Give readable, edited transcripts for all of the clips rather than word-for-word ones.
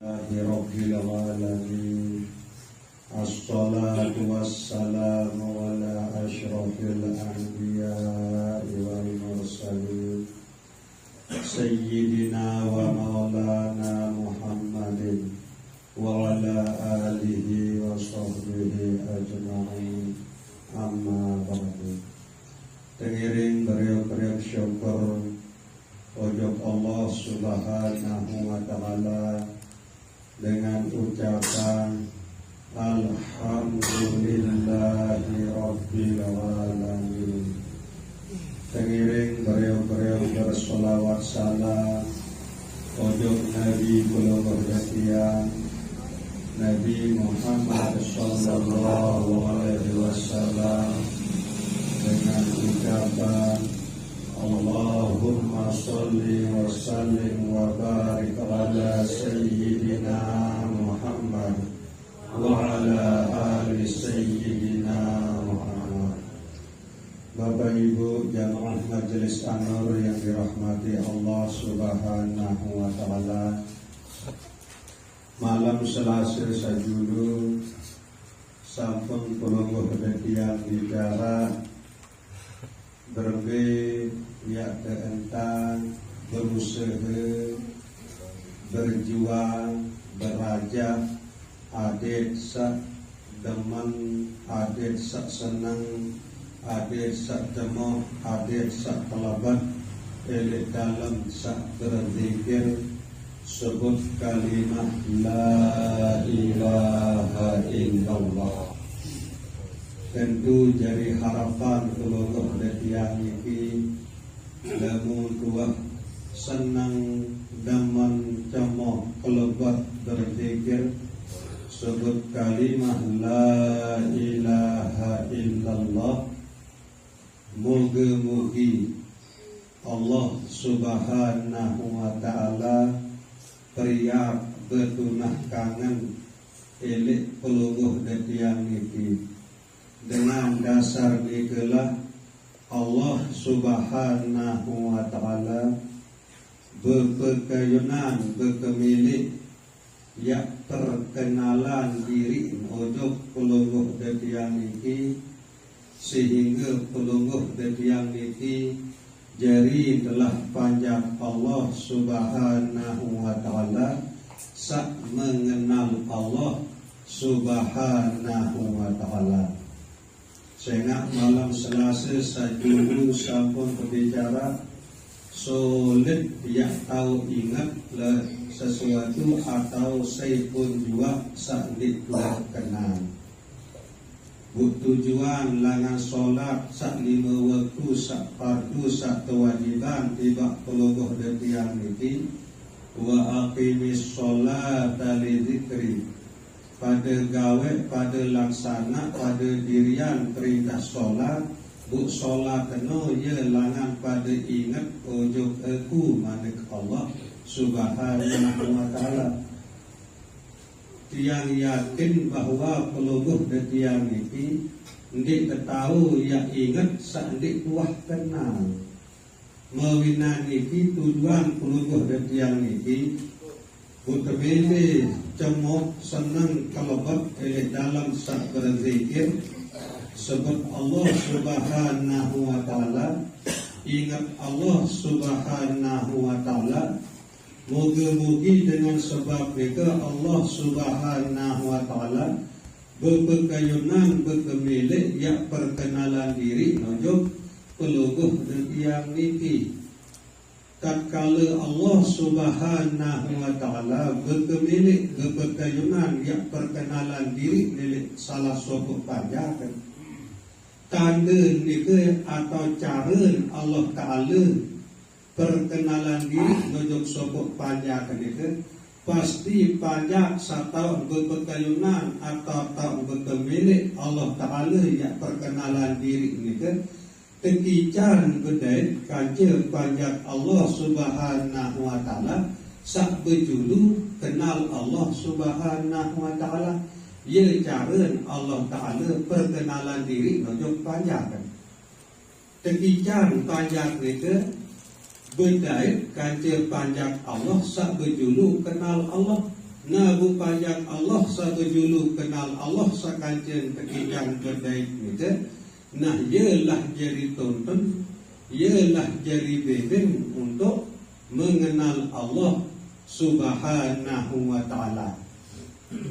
Rabbil alamin. Assalatu wassalamu ala asyrafil anbiya'i wal mursalin Sayyidina wa maulana Muhammadin wa ala alihi wa sahbihi ajma'in. Amma ba'du. Tengiring beriuk-beriuk syukur ojok Allah subhanahu wa ta'ala dengan ucapan Alhamdulillahi Rabbil Alamin. Tengiring beriuk-beriuk bersolawat salam ojok Nabi kula berjatian Nabi Muhammad sallallahu alaihi wasallam dengan ucapan Allahumma salli wa sallim wa barik ala Sayyidina Muhammad wa ala ali Sayyidina Muhammad. Bapak Ibu jamaah Majelis An-Nur yang dirahmati Allah subhanahu wa ta'ala, malam Selasa sajulu sampun puluh detian bicara berbe ya keentang berusaha berjuang beraja adik sak demen adik sak senang adik sak demoh adik sak kelabat elit dalam sak berzikir sebut kalimat la ilaha illallah. Tentu jadi harapan keluarga detiang iki lamun tuah senang daman cemoh kelebat berzikir sebut kalimah la ilaha illallah. Mugi-mugi Allah subhanahu wa ta'ala periak betunah kangen elik peluluh detiang iki. Dengan dasar itulah Allah subhanahu wa ta'ala berkeyunan berkemilik ya perkenalan diri ojok peluluh detiang iki sehingga peluluh detiang iki jari telah panjang Allah subhanahu wa ta'ala sak mengenal Allah subhanahu wa ta'ala. Sehingga malam Selasa sajulu sampun berbicara sulit dia tahu ingat sesuatu atau saya pun juga sakit tuah kenal. Tujuan langan solat sak lima waktu sak fardu sak kewajiban tiba peluguh detiang niki wa aqimis sholata li dzikri. Pada gawe, pada laksana, pada dirian perintah solat, bu solat kena ya langan pada ingat ojok aku manik Allah subhanahu wa ta'ala. Tiang yakin bahwa peluguh detiang ini ndik ketahu ya ingat sandik kuah kenal. Mewinan ini tujuan peluguh detiang ini utamanya cemoh senang kelebat dalam sak berzikir sebut Allah subhanahu wa ta'ala, ingat Allah subhanahu wa ta'ala. Moga-mogi dengan sebab mereka Allah subhanahu wa ta'ala berkeyunan berkemilik ya perkenalan diri nojok peluguh detiang niki. Tatkala Allah subhanahu wa ta'ala berkemilik berkeyunan ya perkenalan diri milik salah satu panjakan tanda nika atau cara Allah ta'ala perkenalan diri nojok sopok panjakan nika pasti panjak satau berkeyunan atau tak berkemilik Allah ta'ala ya perkenalan diri nika tekican bedai kaca panjat Allah subhanahu wa ta'ala sak berjulu kenal Allah subhanahu wa ta'ala. Ia cara Allah ta'ala perkenalan diri nojok panjakan tekican panjat mereka bedai kaca panjat Allah sak berjulu kenal Allah na bupajak Allah sabejulu kenal Allah sakancen tekijang berdaik nike, nah ialah jadi tonton, ialah jadi bebeng untuk mengenal Allah Subhanahu wa ta'ala.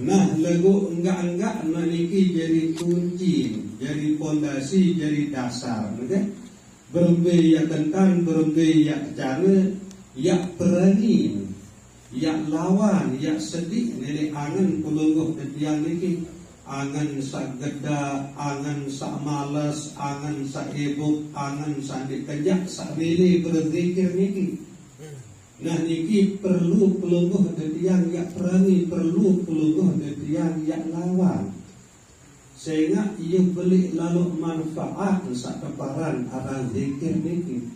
Nah lagu enggak naniki jadi kunci, jadi fondasi, jadi dasar, nike. Berembe ya kentan, berembe ya cara, ya berani, ya lawan, ya sedih. Nilai angan pelungguh ketiang niki, angan sak geda, angan sak malas, angan sak ebuk, angan sak dikejak, sak beli berzikir niki. Nah niki perlu pelungguh ketiang ya berani, perlu pelungguh ketiang ya lawan. Sehingga ia beli lalu manfaat sak keparan arah zikir niki.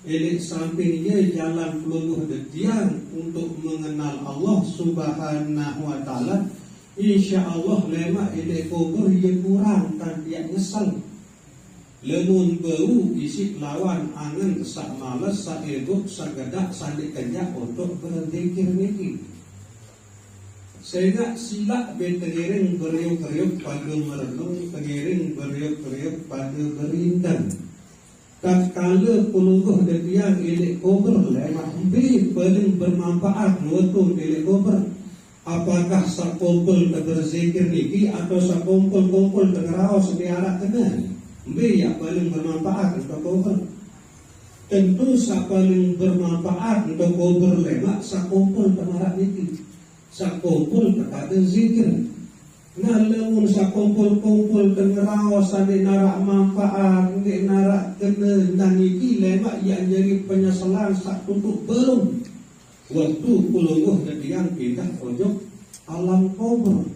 Elik samping ia jalan peluluh detiang untuk mengenal Allah Subhanahu wa ta'ala. InsyaAllah lema elik kubur ia kurang dan dia nyesal. Lemun bau isi lawan angan sak malas, sak ebuk, sak gedak, sak dikejak untuk berzikir niki. Sehingga silak berteriring beriuk-riuk pada merenung, teriring beriuk-riuk pada berindang. Tatkala pelungguh detiang elek kober lemah bi paling bermanfaat nuatun elek kober. Apakah sak kumpul berzikir niki atau sak kumpul tengeraos diarak tenan? Bi yang paling bermanfaat untuk kober. Tentu sak paling bermanfaat untuk kober lemah sak kumpul tengarak niki. Sak kumpul kepada zikir. Nah lemun sak kumpul tengeraos ade narak manfaat, ade narak kena naniki lemak yang jadi penyesalan sak tutup belum. Waktu pelungguh ketiang pindah ojok alam kubur.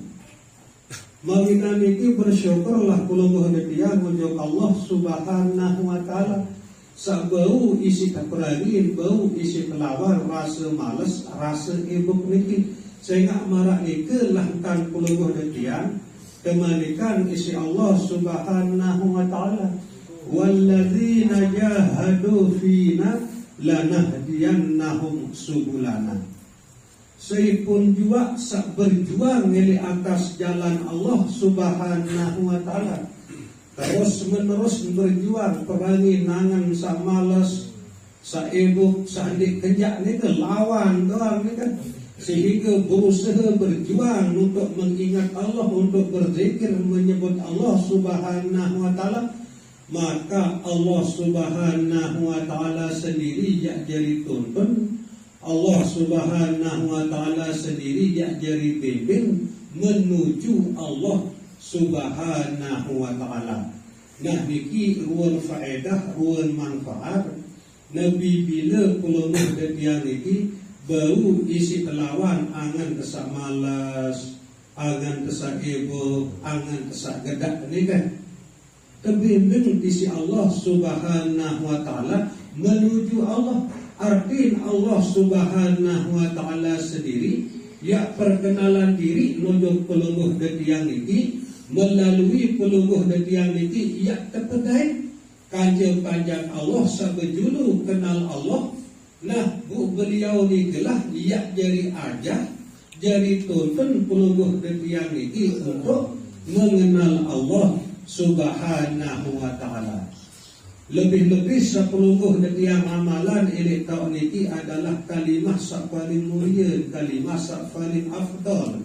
Mawina niki bersyukurlah pelungguh ketiang ojok Allah Subhanahu wa ta'ala. Sak bau isi keperagin, bau isi kelawan, rasa malas, rasa ibuk niki. Sehingga marak nike langkan pelungguh detian kemalikan isi Allah Subhanahu wa ta'ala. Walladzina jahadu fina lanahdiyannahum subulana. Seipun jua sak berjuang di atas jalan Allah Subhanahu wa ta'ala, terus menerus berjuang perangi nangan sak malas, sak ebuk, sak dikejak nike lawan doang nike. Sehingga berusaha berjuang untuk mengingat Allah, untuk berzikir menyebut Allah Subhanahu wa ta'ala, maka Allah Subhanahu wa ta'ala sendiri yang jadi tuntun, Allah Subhanahu wa ta'ala sendiri yang jadi bimbing menuju Allah Subhanahu wa ta'ala. Nah niki ruang faedah, ruang manfaat. Nabi bila pelungguh detiang niki bau isi kelawan angan kesak malas, angan kesak ibu, angan kesak gedak ni kan. Kebimbing isi Allah Subhanahu wa ta'ala menuju Allah. Artin Allah Subhanahu wa ta'ala sendiri ya perkenalan diri menuju pelungguh detiang niki, melalui pelungguh detiang niki ya terpedai kanjeng panjang Allah sabejulu kenal Allah. Nah, beliau ni gelah ia jadi ajar, jadi tuntun pelungguh detiang niki untuk mengenal Allah Subhanahu wa ta'ala. Lebih-lebih sepelungguh detiang amalan ini tahun niki adalah kalimah sak paling mulia, kalimah sak paling afdal.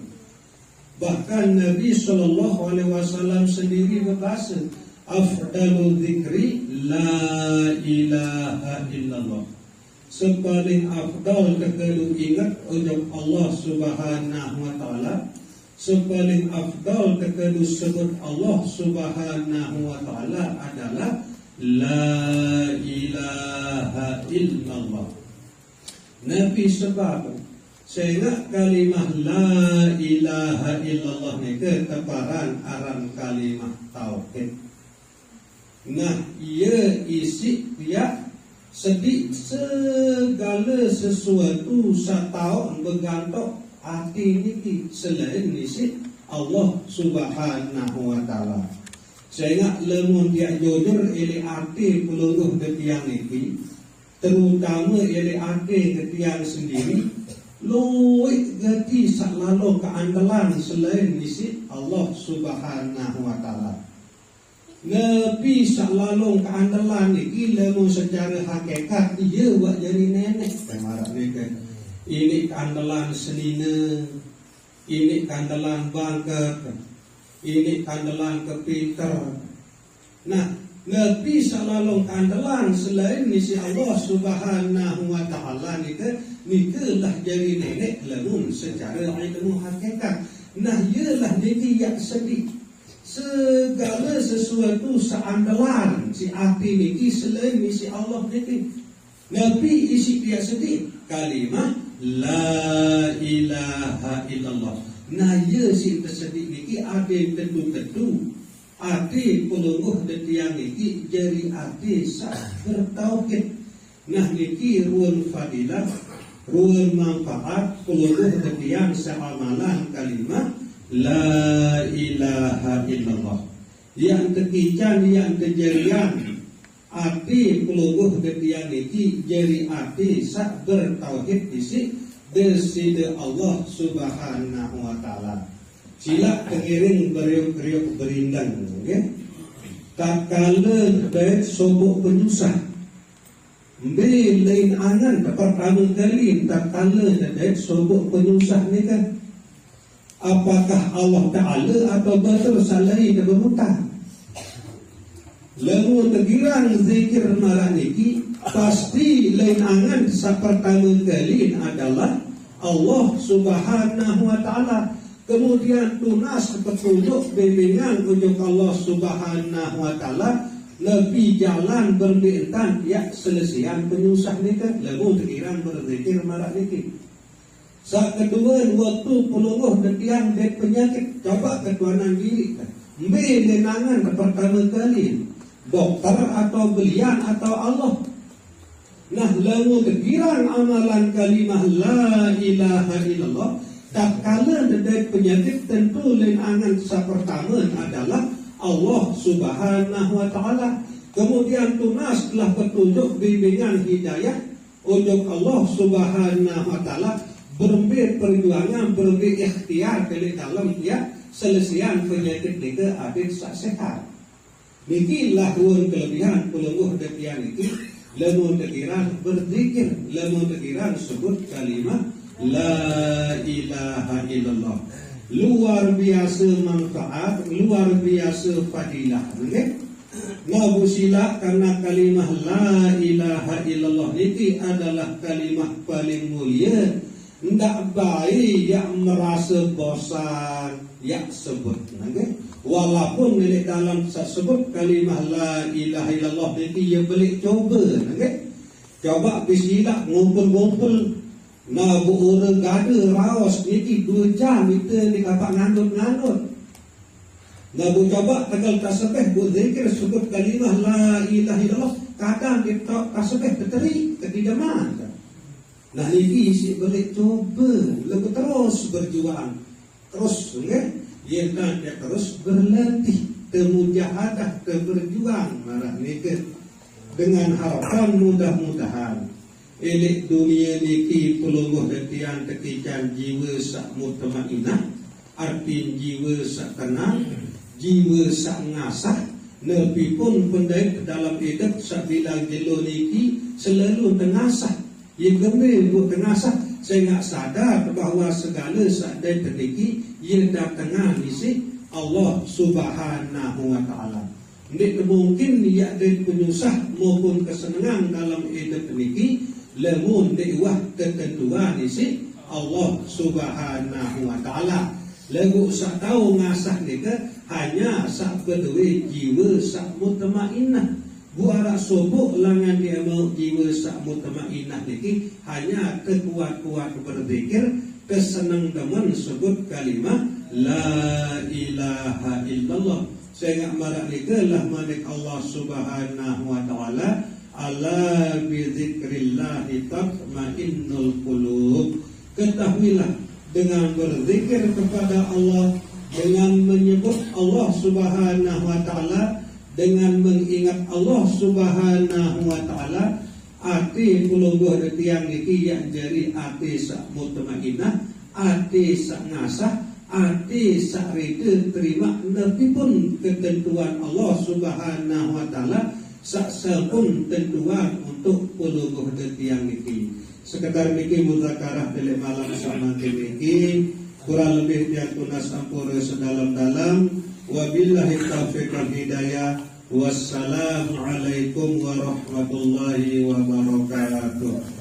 Bahkan Nabi SAW sendiri berkata, afdalul zikri la ilaha illallah. Sepaling afdal kekedu ingat ujung Allah Subhanahu wa ta'ala, sepaling afdal kekedu sebut Allah Subhanahu wa ta'ala adalah la ilaha illallah. Nabi sebab sehingga kalimah la ilaha illallah ni keteparan aran kalimah tauhid. Nah ia isi dia sedih segala sesuatu satau bergantung hati niki selain isi Allah Subhanahu wa ta'ala. Sehingga lemun dia jujur ili hati pelungguh detiang niki, terutama ili hati detiang sendiri, luwih gati selalu keandalan selain misi Allah Subhanahu wa taala. Nabi selalu keandalan iki lamun secara hakikat ia buat jadi nenek kemarak ni kan. Ini keandalan senina, ini keandalan bangket, ini keandalan kepinter. Nah, Nabi selalu keandalan selain misi Allah Subhanahu wa taala ni kan. Nikalah jadi nenek lamun secara ilmu hakikat. Nah ialah niki yang sedih. Segala sesuatu seandalan si api niki selain misi Allah niki. Nabi isi dia sedih kalimah la ilaha illallah. Nah ia si tersedih niki ada tentu-tentu. Ada pelungguh detiang niki jadi ada sah bertauhid. Nah niki ruang fadilah, ruang manfaat peluluh detiang seamalan kalimat la ilaha illallah. Yang ketiga yang kejadian arti peluluh detiang ini jadi arti sak bertauhid disik deside Allah Subhanahu wa taala. Sila pengiring beriuk-beriuk berindang, okay? Tak kala baik sobok penyusah Mbe lain angan pertama kali tak kala dan sobok penyusah ni kan. Apakah Allah Ta'ala atau betul salai dan berhutang? Lalu tegiran zikir malah niki pasti lain angan pertama kali adalah Allah Subhanahu wa taala. Kemudian tunas petunjuk bimbingan ujung Allah Subhanahu wa taala lebih jalan berbintan ya selesian penyusah ni kan. Lalu tegiran berzikir malah niki. Saat kedua waktu peluluh detiang dek penyakit coba ketuanan diri kan. Mbe lenangan pertama kali dokter atau belian atau Allah. Nah lalu tegiran amalan kalimah la ilaha illallah tak kala dek penyakit tentu lenangan pertama adalah Allah Subhanahu wa taala. Kemudian tunas telah petunjuk bimbingan hidayah untuk Allah Subhanahu wa taala. Berembir perjuangan, berembir ikhtiar ke dalam ya selesian penyakit kita adik sehat. Nikilah ruang kelebihan pelungguh detian itu. Lamun tekiran berzikir, lamun tekiran sebut kalimat la ilaha illallah. Luar biasa manfaat, luar biasa fadilah. Okay? Nabu sila karena kalimat la ilaha illallah ini adalah kalimat paling mulia. Tidak baik yang merasa bosan yang sebut, okay? Walaupun milik dalam sebut kalimah la ilaha illallah ini ia boleh coba, okay? Coba bismillah ngumpul-ngumpul nabu orang gada raos ini 2 jam kita ni kapak ngandut-ngandut. Nabu coba tegal tasbih buat zikir sebut kalimah la ilaha illallah kadang kita tasbih terteri ketidaman. Nah ini isi boleh coba lebih terus berjuang terus, okay? Ia nak dia terus berlatih kemujahadah keberjuang marah nikah dengan harapan mudah-mudahan elik dunia niki pelungguh detian tekican jiwa sak mutmainah arti jiwa sak tenang jiwa sak ngasah nepi pun pendek dalam hidup sak bilang jelo niki selalu tengasah. Ia gembir buat tengasah. Saya nak sadar bahawa segala sadar terdiki ia datang misi Allah Subhanahu wa taala. Tidak mungkin ia ada penyusah maupun kesenangan dalam hidup ini lamun diwah ketentuan misi Allah Subhanahu wa taala. Lagu sak tahu ngasah nika hanya sak kedua jiwa sak mutmainnah. Buara sobok langan dia mau jiwa sak mutmainnah niki hanya kekuat-kuat berzikir kesenang demen sebut kalimah la ilaha illallah. Saya nak marah nikalah malik Allah Subhanahu wa taala ala bi zikrillah tatmainnul qulub. Ketahuilah dengan berzikir kepada Allah, dengan menyebut Allah Subhanahu wa taala, dengan mengingat Allah Subhanahu wa taala ati pulubuh de tiang niki yang jadi ati sak mutmainnah, ati sak ngasah, ati sak rida terima nepipun ketentuan Allah Subhanahu wa taala, sak sepun tentuan untuk pulubuh de tiang niki. Sekedar niki muzakarah dele malam samanten niki, kurang lebih tiang tunas ampura sedalam-dalam. Wabillahi taufiq wal hidayah. Wassalamualaikum warahmatullahi wabarakatuh.